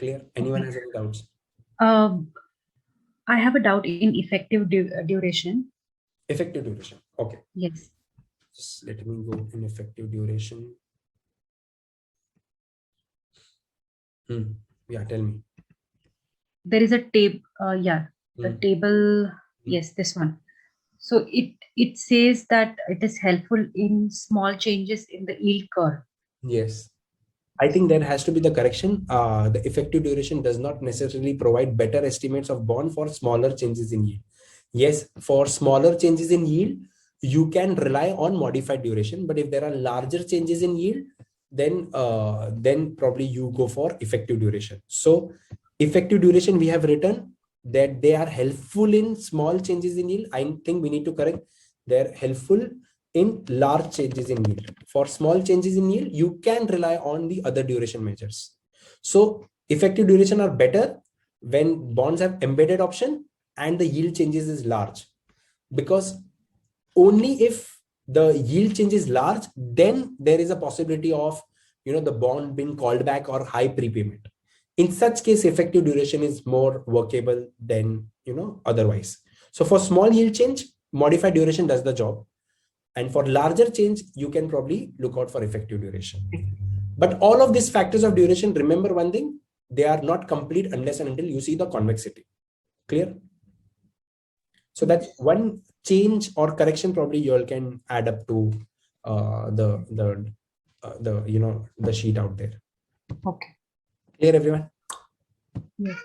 Clear? Anyone has any doubts? I have a doubt in effective duration. Effective duration. Okay. Yes. Just let me go in effective duration. Yeah, tell me. There is a table. The table. Yes, this one. So it says that it is helpful in small changes in the yield curve. Yes. I think there has to be the correction. The effective duration does not necessarily provide better estimates of bond for smaller changes in yield. Yes, for smaller changes in yield, you can rely on modified duration. But if there are larger changes in yield, then probably you go for effective duration. So effective duration, we have written that they are helpful in small changes in yield. I think we need to correct. They're helpful in large changes in yield. For small changes in yield, you can rely on the other duration measures. So effective duration are better when bonds have embedded option and the yield changes is large, because only if the yield change is large, then there is a possibility of the bond being called back or high prepayment. In such case, effective duration is more workable than otherwise. So for small yield change, modified duration does the job. And for larger change, you can probably look out for effective duration. But all of these factors of duration, remember one thing, they are not complete unless and until you see the convexity. Clear? So that's one change or correction probably you all can add up to the sheet out there. Okay. Clear, everyone? Yes.